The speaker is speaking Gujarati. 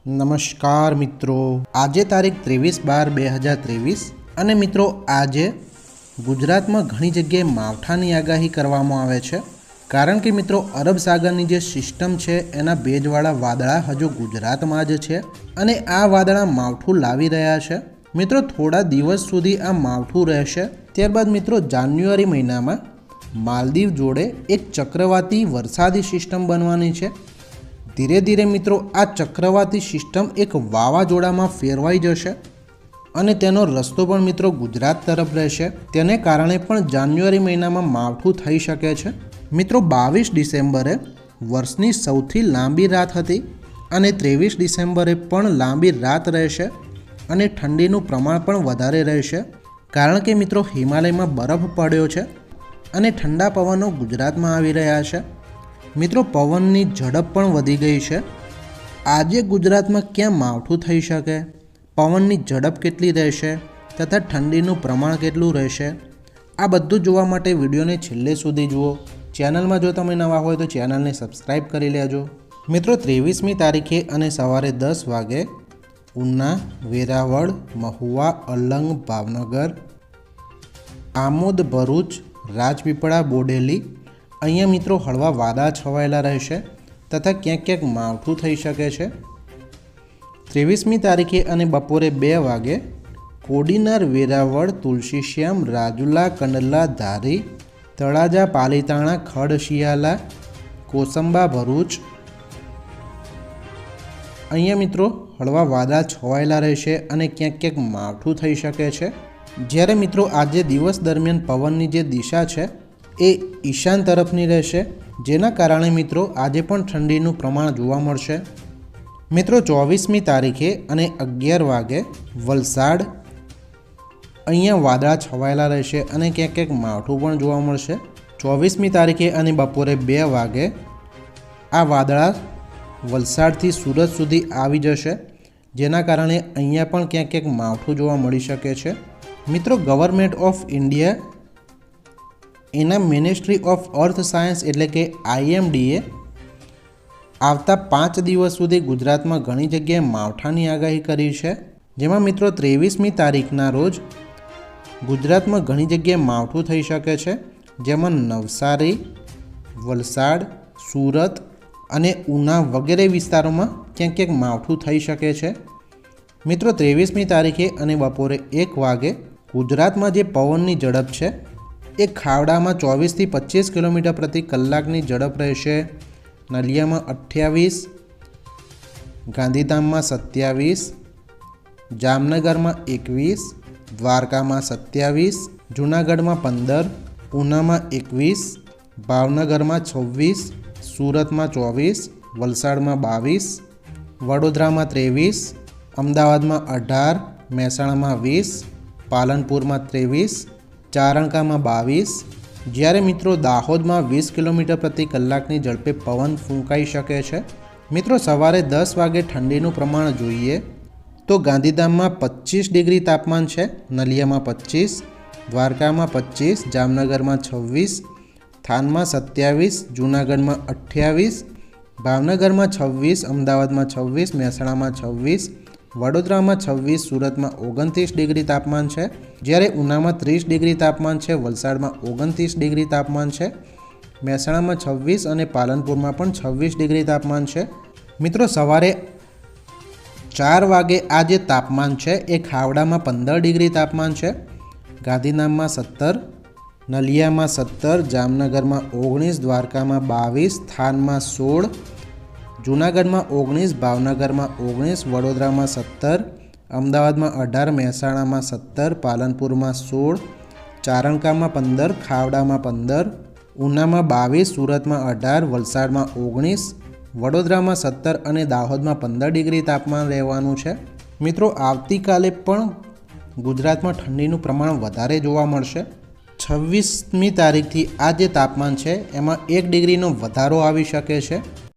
નમસ્કાર મિત્રો, આજે તારીખ 23/12/2023 અને મિત્રો આજે ગુજરાતમાં ઘણી જગ્યાએ માવઠાની આગાહી કરવામાં આવે છે, કારણ કે મિત્રો અરબ સાગરની જે સિસ્ટમ છે એના ભેજવાળા વાદળા હજુ ગુજરાતમાં જ છે અને આ વાદળા માવઠું લાવી રહ્યા છે. મિત્રો થોડા દિવસ સુધી આ માવઠું રહેશે. ત્યારબાદ મિત્રો જાન્યુઆરી મહિનામાં માલદીવ જોડે એક ચક્રવાતી વરસાદી સિસ્ટમ બનવાની છે. ધીરે ધીરે મિત્રો આ ચક્રવાતી સિસ્ટમ એક વાવાઝોડામાં ફેરવાઈ જશે અને તેનો રસ્તો પણ મિત્રો ગુજરાત તરફ રહેશે. તેને કારણે પણ જાન્યુઆરી મહિનામાં માવઠું થઈ શકે છે. મિત્રો 22 ડિસેમ્બરે વર્ષની સૌથી લાંબી રાત હતી અને 23 ડિસેમ્બરે પણ લાંબી રાત રહેશે અને ઠંડીનું પ્રમાણ પણ વધારે રહેશે, કારણ કે મિત્રો હિમાલયમાં બરફ પડ્યો છે અને ઠંડા પવનો ગુજરાતમાં આવી રહ્યા છે. મિત્રો પવનની ઝડપ પણ વધી ગઈ છે. આજે ગુજરાતમાં ક્યાં માવઠું થઈ શકે, પવનની ઝડપ કેટલી રહેશે તથા ઠંડીનું પ્રમાણ કેટલું રહેશે, આ બધું જોવા માટે વિડીયોને છેલ્લે સુધી જુઓ. ચેનલમાં જો તમે નવા હોય તો ચેનલને સબસ્ક્રાઈબ કરી લેજો. મિત્રો 23મી તારીખે અને સવારે 10 વાગે ઉના, વેરાવળ, મહુવા, અલંગ, ભાવનગર, આમોદ, ભરૂચ, રાજપીપળા, બોડેલી અહીંયા મિત્રો હળવા વાદળા છવાયેલા રહેશે તથા ક્યાંક ક્યાંક માવઠું થઈ શકે છે. 23મી તારીખે અને બપોરે 2 વાગે કોડીનાર, વેરાવળ, તુલસીશ્યામ, રાજુલા, કંડલા, ધારી, તળાજા, પાલીતાણા, ખડશિયાલા, કોસંબા, ભરૂચ અહીંયા મિત્રો હળવા વાદળા છવાયેલા રહેશે અને ક્યાંક ક્યાંક માવઠું થઈ શકે છે. જ્યારે મિત્રો આજે દિવસ દરમિયાન પવનની જે દિશા છે એ ઈશાન તરફની રહેશે, જેના કારણે મિત્રો આજે પણ ઠંડીનું પ્રમાણ જોવા મળશે. મિત્રો 24મી તારીખે અને 11 વાગે વલસાડ અહીંયા વાદળા છવાયેલા રહેશે અને ક્યાંક ક્યાંક માવઠું પણ જોવા મળશે. 24મી તારીખે અને બપોરે 2 વાગે આ વાદળા વલસાડથી સુરત સુધી આવી જશે, જેના કારણે અહીંયા પણ ક્યાંક ક્યાંક માવઠું જોવા મળી શકે છે. મિત્રો ગવર્મેન્ટ ઓફ ઇન્ડિયા એના મિનિસ્ટ્રી ઓફ અર્થ સાયન્સ એટલે કે IMDએ આવતા 5 દિવસ સુધી ગુજરાતમાં ઘણી જગ્યાએ માવઠાની આગાહી કરી છે, જેમાં મિત્રો 23મી તારીખના રોજ ગુજરાતમાં ઘણી જગ્યાએ માવઠું થઈ શકે છે, જેમાં નવસારી, વલસાડ, સુરત અને ઉના વગેરે વિસ્તારોમાં ક્યાંક ક્યાંક માવઠું થઈ શકે છે. મિત્રો 23મી તારીખે અને બપોરે 1 વાગે ગુજરાતમાં જે પવનની ઝડપ છે એ ખાવડામાં 24થી 25 કિલોમીટર પ્રતિ કલાકની ઝડપ રહેશે. નલિયામાં 28, ગાંધીધામમાં 27, જામનગરમાં 21, દ્વારકામાં 27, જૂનાગઢમાં 15, ઉનામાં 21, ભાવનગરમાં 26, સુરતમાં 24, વલસાડમાં 22, વડોદરામાં 23, અમદાવાદમાં 18, મહેસાણામાં 20, પાલનપુરમાં 23, ચારણકામાં 22, જ્યારે મિત્રો દાહોદમાં 20 કિલોમીટર પ્રતિ કલાકની ઝડપે પવન ફૂંકાઈ શકે છે. મિત્રો સવારે 10 વાગે ઠંડીનું પ્રમાણ જોઈએ તો ગાંધીધામમાં 25 ડિગ્રી તાપમાન છે, નલિયામાં 25, દ્વારકામાં 25, જામનગરમાં 26, થાનમાં 27, જૂનાગઢમાં 28, ભાવનગરમાં 26, અમદાવાદમાં 26, મહેસાણામાં 26, વડોદરામાં 26, સુરતમાં 29 ડિગ્રી તાપમાન છે, જ્યારે ઉનામાં 30 ડિગ્રી તાપમાન છે, વલસાડમાં 29 ડિગ્રી તાપમાન છે, મહેસાણામાં 26 અને પાલનપુરમાં પણ 26 ડિગ્રી તાપમાન છે. મિત્રો સવારે 4 વાગે આ જે તાપમાન છે એ ખાવડામાં 15 ડિગ્રી તાપમાન છે, ગાંધીધામમાં 17, નલિયામાં 17, જામનગરમાં 19, દ્વારકામાં 22, થાનમાં 16, જૂનાગઢમાં 19, ભાવનગરમાં 19, વડોદરામાં 17, અમદાવાદમાં 18, મહેસાણામાં 17, પાલનપુરમાં 16, ચારણકામાં 15, ખાવડામાં 15, ઉનામાં 22, સુરતમાં 18, વલસાડમાં 19, વડોદરામાં 17 અને દાહોદમાં 15 ડિગ્રી તાપમાન રહેવાનું છે. મિત્રો આવતીકાલે પણ ગુજરાતમાં ઠંડીનું પ્રમાણ વધારે જોવા મળશે. 26મી તારીખથી આ જે તાપમાન છે એમાં 1 ડિગ્રીનો વધારો આવી શકે છે.